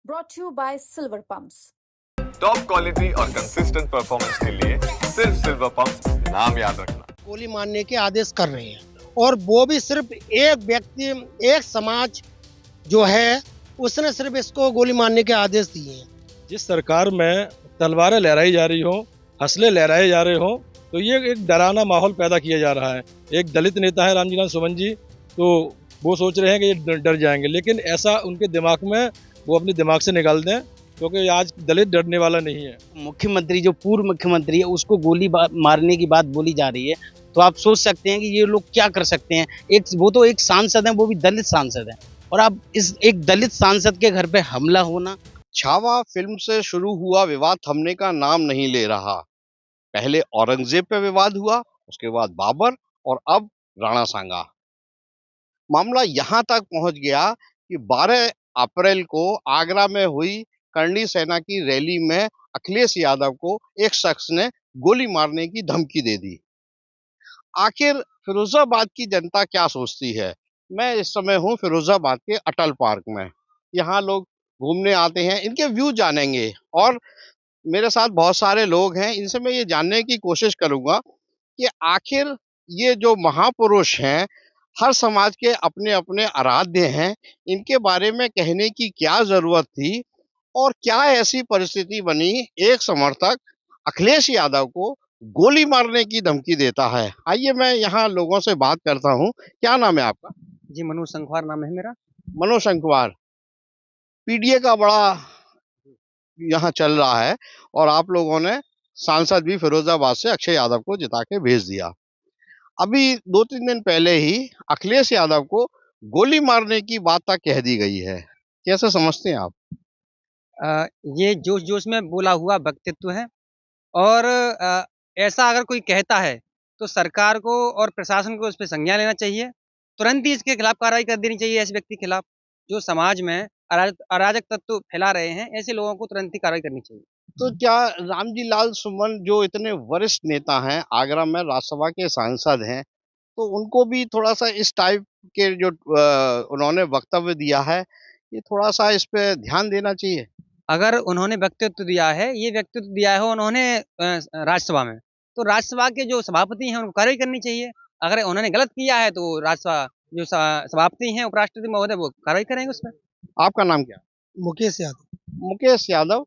brought to you by Silver Pumps. Top quality और consistent performance के लिए सिर्फ सिल्वर पंप्स नाम याद रखना। गोली मारने के आदेश कर रहे हैं और वो भी सिर्फ एक व्यक्ति, एक समाज जो है उसने सिर्फ इसको गोली मारने के आदेश दिए हैं। जिस सरकार में तलवारें लहराई जा रही हो, हंसले लहराए जा रहे हो, तो ये एक डरावना माहौल पैदा किया जा रहा है। एक दलित नेता है रामजी सुमन जी, तो वो सोच रहे हैं कि ये डर जाएंगे, लेकिन ऐसा उनके दिमाग में वो अपने दिमाग से निकाल दें, क्योंकि आज दलित डरने वाला नहीं है। मुख्यमंत्री जो पूर्व मुख्यमंत्री है उसको गोली मारने की बात बोली जा रही है, तो आप सोच सकते हैं कि ये लोग क्या कर सकते हैं। वो तो एक सांसद हैं, वो भी दलित सांसद हैं, और अब इस एक दलित सांसद के घर पे हमला होना। छावा फिल्म से शुरू हुआ विवाद थमने का नाम नहीं ले रहा। पहले औरंगजेब पे विवाद हुआ, उसके बाद बाबर और अब राणा सांगा। मामला यहाँ तक पहुंच गया कि 12 अप्रैल को आगरा में हुई करणी सेना की रैली में अखिलेश यादव को एक शख्स ने गोली मारने की धमकी दे दी। आखिर फिरोजाबाद की जनता क्या सोचती है? मैं इस समय हूँ फिरोजाबाद के अटल पार्क में। यहाँ लोग घूमने आते हैं, इनके व्यू जानेंगे और मेरे साथ बहुत सारे लोग हैं। इनसे मैं ये जानने की कोशिश करूंगा कि आखिर ये जो महापुरुष हैं, हर समाज के अपने अपने आराध्य हैं, इनके बारे में कहने की क्या जरूरत थी और क्या ऐसी परिस्थिति बनी एक समर्थक अखिलेश यादव को गोली मारने की धमकी देता है। आइए मैं यहाँ लोगों से बात करता हूँ। क्या नाम है आपका? जी, मनोज संखवार नाम है मेरा। मनोज संखवार। पीडीए का बड़ा यहाँ चल रहा है और आप लोगों ने सांसद भी फिरोजाबाद से अक्षय यादव को जिता के भेज दिया। अभी 2-3 दिन पहले ही अखिलेश यादव को गोली मारने की बात तक कह दी गई है। कैसे समझते हैं आप? ये जोश जोश में बोला हुआ वक्तव्य है, और ऐसा अगर कोई कहता है तो सरकार को और प्रशासन को उस पर संज्ञान लेना चाहिए। तुरंत ही इसके खिलाफ कार्रवाई कर देनी चाहिए। ऐसे व्यक्ति के खिलाफ जो समाज में अराजक तत्व फैला रहे हैं, ऐसे लोगों को तुरंत ही कार्रवाई करनी चाहिए। तो क्या रामजी लाल सुमन जो इतने वरिष्ठ नेता हैं, आगरा में राज्यसभा के सांसद हैं, तो उनको भी थोड़ा सा इस टाइप के जो उन्होंने वक्तव्य दिया है, ये थोड़ा सा इस पे ध्यान देना चाहिए? अगर उन्होंने वक्तव्य दिया है, ये व्यक्तित्व दिया है उन्होंने राज्यसभा में, तो राज्यसभा के जो सभापति हैं उनको कार्रवाई करनी चाहिए। अगर उन्होंने गलत किया है तो राज्यसभा जो सभापति हैं, उपराष्ट्रपति महोदय, वो कार्रवाई करेंगे उसमें। आपका नाम क्या? मुकेश यादव। मुकेश यादव।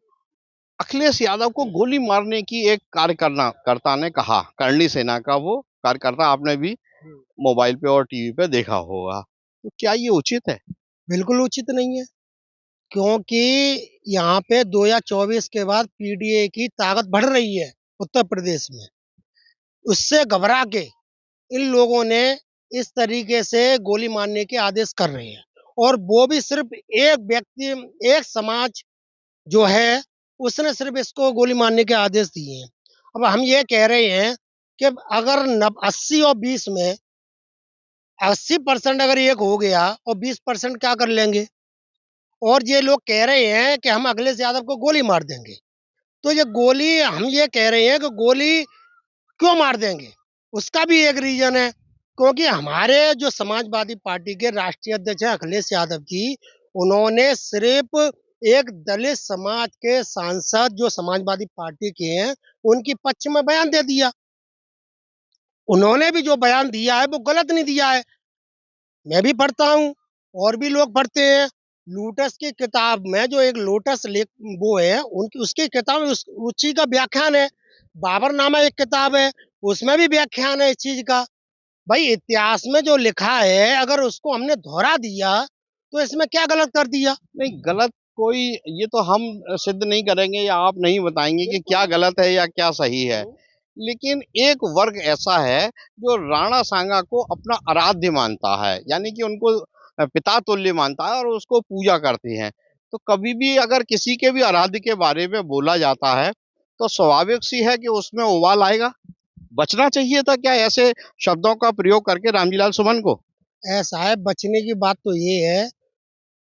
अखिलेश यादव को गोली मारने की एक कार्यकर्ता ने कहा, करणी सेना का वो कार्यकर्ता, आपने भी मोबाइल पे और टीवी पे देखा होगा, तो क्या ये उचित है? बिल्कुल उचित नहीं है, क्योंकि यहाँ पे 2024 के बाद पीडीए की ताकत बढ़ रही है उत्तर प्रदेश में। उससे घबरा के इन लोगों ने इस तरीके से गोली मारने के आदेश कर रहे हैं, और वो भी सिर्फ एक व्यक्ति, एक समाज जो है उसने सिर्फ इसको गोली मारने के आदेश दिए हैं। अब हम ये कह रहे हैं कि अगर 80 और 20 में 80% अगर एक हो गया और 20% क्या कर लेंगे, और ये लोग कह रहे हैं कि हम अखिलेश यादव को गोली मार देंगे। तो ये गोली, हम ये कह रहे हैं कि गोली क्यों मार देंगे, उसका भी एक रीजन है, क्योंकि हमारे जो समाजवादी पार्टी के राष्ट्रीय अध्यक्ष हैं अखिलेश यादव जी, उन्होंने सिर्फ एक दलित समाज के सांसद जो समाजवादी पार्टी के हैं उनकी पक्ष में बयान दे दिया। उन्होंने भी जो बयान दिया है वो गलत नहीं दिया है। मैं भी पढ़ता हूँ और भी लोग पढ़ते हैं। लोटस की किताब में जो एक लोटस वो है, उनकी उसकी किताब उसी का व्याख्यान है। बाबरनामा एक किताब है, उसमें भी व्याख्यान है इस चीज का। भाई इतिहास में जो लिखा है अगर उसको हमने दोहरा दिया तो इसमें क्या गलत कर दिया? नहीं, गलत कोई, ये तो हम सिद्ध नहीं करेंगे या आप नहीं बताएंगे कि क्या गलत है या क्या सही है, लेकिन एक वर्ग ऐसा है जो राणा सांगा को अपना आराध्य मानता है, यानी कि उनको पिता तुल्य मानता है और उसको पूजा करते हैं। तो कभी भी अगर किसी के भी आराध्य के बारे में बोला जाता है तो स्वाभाविक सी है कि उसमें उबाल आएगा। बचना चाहिए था क्या ऐसे शब्दों का प्रयोग करके रामजी लाल सुमन को? ऐसा है, बचने की बात तो ये है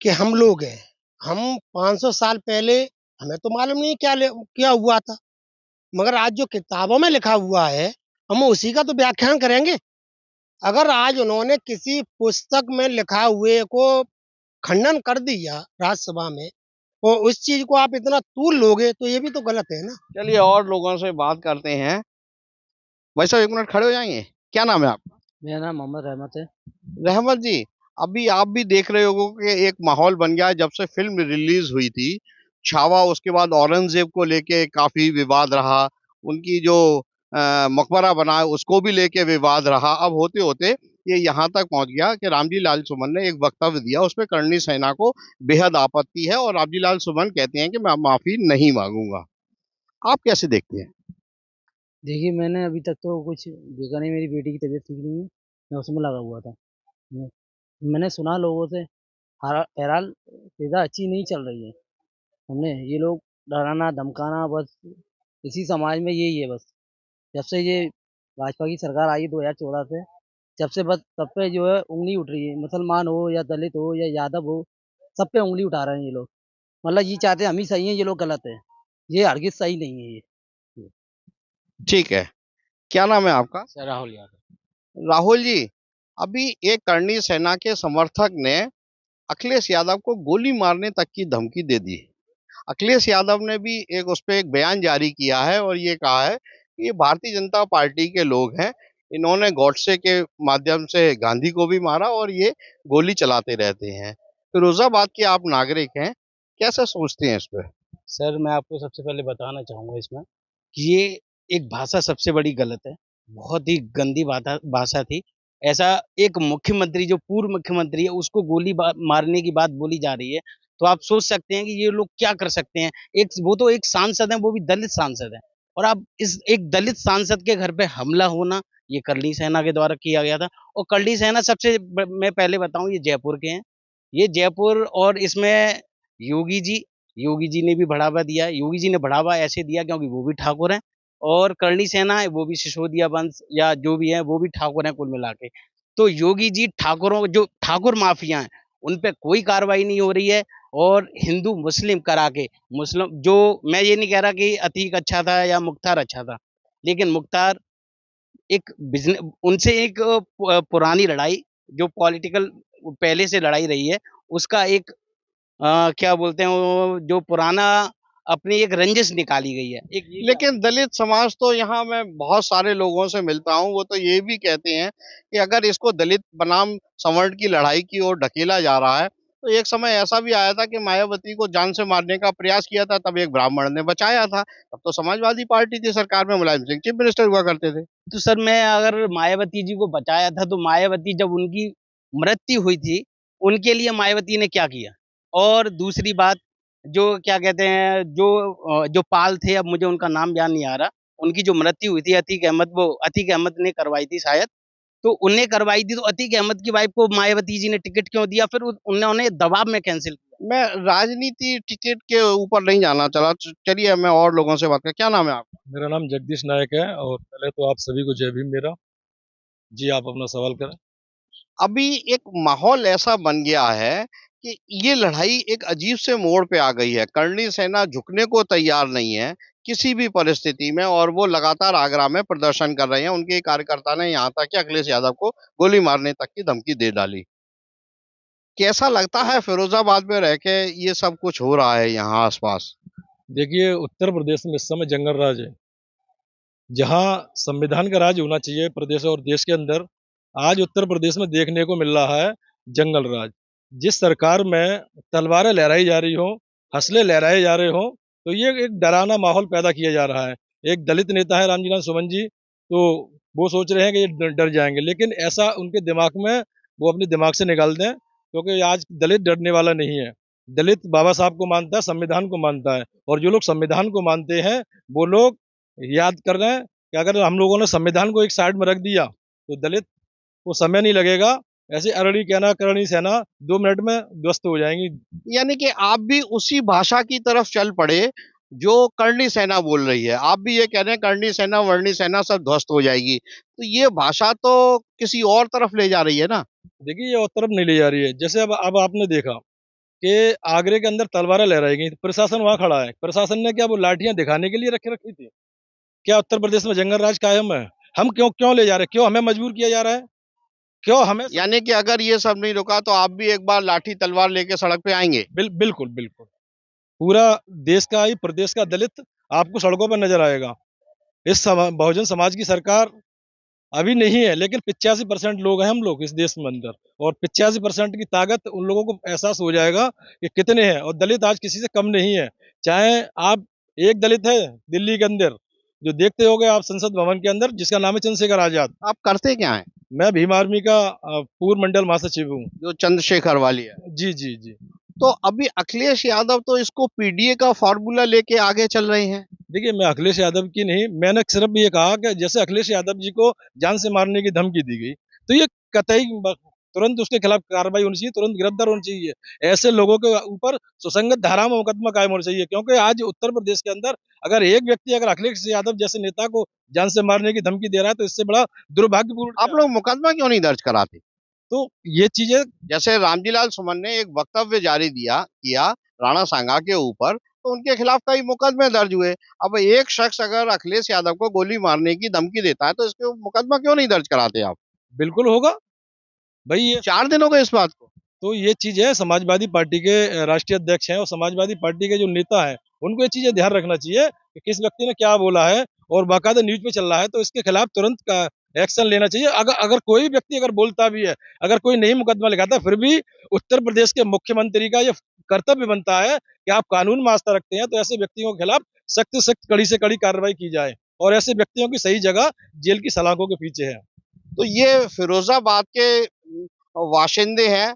कि हम लोग हैं, हम 500 साल पहले हमें तो मालूम नहीं क्या हुआ था, मगर आज जो किताबों में लिखा हुआ है हम उसी का तो व्याख्यान करेंगे। अगर आज उन्होंने किसी पुस्तक में लिखा हुए को खंडन कर दिया राज्यसभा में, और उस चीज को आप इतना तूल लोगे तो ये भी तो गलत है ना। चलिए और लोगों से बात करते हैं। भाई साहब 1 मिनट खड़े हो जाएंगे? क्या नाम है आपका? मेरा नाम मोहम्मद रहमत है। रहमत जी, अभी आप भी देख रहे हो कि एक माहौल बन गया है जब से फिल्म रिलीज हुई थी छावा, उसके बाद औरंगजेब को लेके काफी विवाद रहा। उनकी जो मकबरा बना है उसको भी लेके विवाद रहा। अब होते होते ये यहाँ तक पहुंच गया कि रामजी लाल सुमन ने एक वक्तव्य दिया, उसमें करणी सेना को बेहद आपत्ति है और रामजी लाल सुमन कहते हैं कि मैं माफी नहीं मांगूंगा। आप कैसे देखते हैं? देखिए, मैंने अभी तक तो कुछ देखा नहीं, मेरी बेटी की तबीयत ठीक नहीं है, मैं उसमें लगा हुआ था। मैं मैंने सुना लोगों से, बहरहाल फिज़ा अच्छी नहीं चल रही है। हमने ये लोग डराना धमकाना, बस इसी समाज में यही है बस। जब से ये भाजपा की सरकार आई 2014 से, जब से बस सब पे जो है उँगली उठ रही है। मुसलमान हो या दलित हो या यादव हो, सब पे उँगली उठा रहे हैं ये लोग। मतलब ये चाहते हैं हम ही सही हैं, ये लोग गलत हैं। ये हरगिज़ सही नहीं है ये। ठीक है, क्या नाम है आपका? सर राहुल यादव। राहुल जी, अभी एक करणी सेना के समर्थक ने अखिलेश यादव को गोली मारने तक की धमकी दे दी। अखिलेश यादव ने भी एक उस पे एक बयान जारी किया है और ये कहा है कि ये भारतीय जनता पार्टी के लोग हैं, इन्होंने गॉडसे के माध्यम से गांधी को भी मारा और ये गोली चलाते रहते हैं। फिरोजाबाद के आप नागरिक हैं, कैसे सोचते हैं इस पे? सर मैं आपको सबसे पहले बताना चाहूँगा इसमें कि ये एक भाषा सबसे बड़ी गलत है। बहुत ही गंदी भाषा थी। ऐसा एक मुख्यमंत्री जो पूर्व मुख्यमंत्री है उसको गोली मारने की बात बोली जा रही है। तो आप सोच सकते हैं कि ये लोग क्या कर सकते हैं। एक वो तो एक सांसद हैं, वो भी दलित सांसद हैं। और अब इस एक दलित सांसद के घर पे हमला होना, ये करणी सेना के द्वारा किया गया था। और करणी सेना मैं पहले बताऊँ, ये जयपुर के हैं। ये जयपुर, और इसमें योगी जी योगी जी ने भी बढ़ावा दिया। योगी जी ने बढ़ावा ऐसे दिया क्योंकि वो भी ठाकुर हैं, और करणी सेना है वो भी सिसोदिया वंश या जो भी है वो भी ठाकुर हैं कुल मिला के। तो योगी जी ठाकुरों, जो ठाकुर माफिया हैं, उन पे कोई कार्रवाई नहीं हो रही है। और हिंदू मुस्लिम करा के, मुस्लिम जो, मैं ये नहीं कह रहा कि अतीक अच्छा था या मुख्तार अच्छा था, लेकिन मुख्तार एक बिजनेस, उनसे एक पुरानी लड़ाई जो पॉलिटिकल पहले से लड़ाई रही है, उसका एक क्या बोलते हैं वो, जो पुराना अपनी एक रंजिश निकाली गई है एक। लेकिन दलित समाज तो, यहाँ मैं बहुत सारे लोगों से मिलता हूँ, वो तो ये भी कहते हैं कि अगर इसको दलित बनाम सवर्ण की लड़ाई की ओर ढकेला जा रहा है, तो एक समय ऐसा भी आया था कि मायावती को जान से मारने का प्रयास किया था, तब एक ब्राह्मण ने बचाया था। तब तो समाजवादी पार्टी थी सरकार में, मुलायम सिंह चीफ मिनिस्टर हुआ करते थे। तो सर मैं अगर मायावती जी को बचाया था, तो मायावती जब उनकी मृत्यु हुई थी, उनके लिए मायावती ने क्या किया? और दूसरी बात, जो क्या कहते हैं, जो पाल थे, अब मुझे उनका नाम याद नहीं आ रहा, उनकी जो मृत्यु हुई थी, अतीक अहमद ने करवाई थी शायद। तो उनने करवाई थी, तो अतीक अहमद की वाइफ को मायावती जी ने टिकट क्यों दिया? फिर उन्होंने दबाव में कैंसिल किया। मैं राजनीति टिकट के ऊपर नहीं जाना चला, चलिए मैं और लोगों से बात कर। क्या नाम है आपका? मेरा नाम जगदीश नायक है, और पहले तो आप सभी को जय भीम मेरा। जी, आप अपना सवाल करें। अभी एक माहौल ऐसा बन गया है कि ये लड़ाई एक अजीब से मोड़ पे आ गई है। करणी सेना झुकने को तैयार नहीं है किसी भी परिस्थिति में, और वो लगातार आगरा में प्रदर्शन कर रहे हैं। उनके एक कार्यकर्ता ने यहाँ तक कि अखिलेश यादव को गोली मारने तक की धमकी दे डाली। कैसा लगता है फिरोजाबाद में रह के ये सब कुछ हो रहा है यहाँ आसपास? देखिए, उत्तर प्रदेश में इस समय जंगल राज है। जहाँ संविधान का राज होना चाहिए प्रदेश और देश के अंदर, आज उत्तर प्रदेश में देखने को मिल रहा है जंगल राज। जिस सरकार में तलवारें लहराई जा रही हो, हंसले लहराए जा रहे हो, तो ये एक डरावना माहौल पैदा किया जा रहा है। एक दलित नेता है रामजी सुमन जी, तो वो सोच रहे हैं कि ये डर जाएंगे, लेकिन ऐसा उनके दिमाग में, वो अपने दिमाग से निकाल दें, क्योंकि आज दलित डरने वाला नहीं है। दलित बाबा साहब को मानता है, संविधान को मानता है, और जो लोग संविधान को मानते हैं वो लोग याद कर रहे हैं कि अगर हम लोगों ने संविधान को एक साइड में रख दिया तो दलित को समय नहीं लगेगा। ऐसे अरड़ी कहना करणी सेना 2 मिनट में ध्वस्त हो जाएंगी। यानी कि आप भी उसी भाषा की तरफ चल पड़े जो करणी सेना बोल रही है। आप भी ये कह रहे हैं करणी सेना वर्णी सेना सब ध्वस्त हो जाएगी, तो ये भाषा तो किसी और तरफ ले जा रही है ना। देखिए, ये और तरफ नहीं ले जा रही है। जैसे अब आपने देखा कि आगरे के अंदर तलवारें लहराई गई, प्रशासन वहां खड़ा है। प्रशासन ने क्या वो लाठियां दिखाने के लिए रखी थी? क्या उत्तर प्रदेश में जंगल राज कायम है? हम क्यों ले जा रहे हैं? क्यों हमें मजबूर किया जा रहा है? क्यों हमें? यानी कि अगर ये सब नहीं रुका तो आप भी एक बार लाठी तलवार लेके सड़क पे आएंगे? बिल्कुल बिल्कुल। पूरा देश का ही प्रदेश का दलित आपको सड़कों पर नजर आएगा। बहुजन समाज की सरकार अभी नहीं है, लेकिन 85% लोग हैं हम लोग इस देश में अंदर, और 85% की ताकत उन लोगों को एहसास हो जाएगा कि कितने हैं, और दलित आज किसी से कम नहीं है। चाहे आप एक दलित है दिल्ली के अंदर, जो देखते होगे आप संसद भवन के अंदर, जिसका नाम है चंद्रशेखर आजाद। आप करते क्या हैं? मैं भीम आर्मी का पूर्व मंडल महासचिव हूँ। जो चंद्रशेखर वाली है। जी जी जी। तो अभी अखिलेश यादव तो इसको पीडीए का फॉर्मूला लेके आगे चल रहे हैं। देखिए, मैं अखिलेश यादव की नहीं, मैंने सिर्फ ये कहा कि जैसे अखिलेश यादव जी को जान से मारने की धमकी दी गई, तो ये कतई तुरंत उसके खिलाफ कार्रवाई होनी चाहिए, तुरंत गिरफ्तार होनी चाहिए। ऐसे लोगों के ऊपर सुसंगत धारा में मुकदमा कायम होना चाहिए, क्योंकि आज उत्तर प्रदेश के अंदर अगर एक व्यक्ति अगर अखिलेश यादव जैसे नेता को जान से मारने की धमकी दे रहा है, तो इससे बड़ा दुर्भाग्यपूर्ण आप लोग मुकदमा क्यों नहीं दर्ज कराते? तो ये चीजें, जैसे रामजीलाल सुमन ने एक वक्तव्य जारी किया राणा सांगा के ऊपर, तो उनके खिलाफ कई मुकदमे दर्ज हुए। अब एक शख्स अगर अखिलेश यादव को गोली मारने की धमकी देता है, तो इसके मुकदमा क्यों नहीं दर्ज कराते आप? बिल्कुल होगा भाई। ये 4 दिन हो गए इस बात को। तो ये चीज है, समाजवादी पार्टी के राष्ट्रीय अध्यक्ष हैं और समाजवादी पार्टी के जो नेता हैं, उनको ये चीजें ध्यान रखना चाहिए कि किस व्यक्ति ने क्या बोला है, और बाकायदा न्यूज पे चल रहा है, तो इसके खिलाफ तुरंत का एक्शन लेना चाहिए। अगर अगर कोई व्यक्ति अगर बोलता भी है, अगर कोई नहीं मुकदमा लिखाता, फिर भी उत्तर प्रदेश के मुख्यमंत्री का ये कर्तव्य बनता है कि आप कानून में आस्था रखते हैं, तो ऐसे व्यक्तियों के खिलाफ सख्त से सख्त, कड़ी से कड़ी कार्रवाई की जाए, और ऐसे व्यक्तियों की सही जगह जेल की सलाखों के पीछे है। तो ये फिरोजाबाद के वाशिंदे हैं,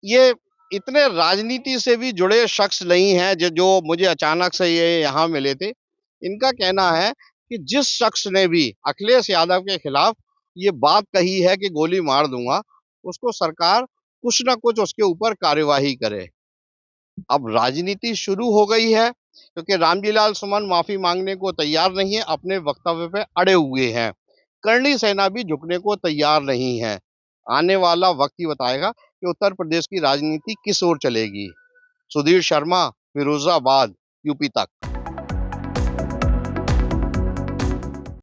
ये इतने राजनीति से भी जुड़े शख्स नहीं हैं जो मुझे अचानक से ये यहाँ मिले थे। इनका कहना है कि जिस शख्स ने भी अखिलेश यादव के खिलाफ ये बात कही है कि गोली मार दूंगा, उसको सरकार कुछ ना कुछ उसके ऊपर कार्यवाही करे। अब राजनीति शुरू हो गई है, क्योंकि रामजीलाल सुमन माफी मांगने को तैयार नहीं है, अपने वक्तव्य पे अड़े हुए हैं। करणी सेना भी झुकने को तैयार नहीं है। आने वाला वक्त ही बताएगा कि उत्तर प्रदेश की राजनीति किस ओर चलेगी। सुधीर शर्मा, फिरोजाबाद, यूपी तक।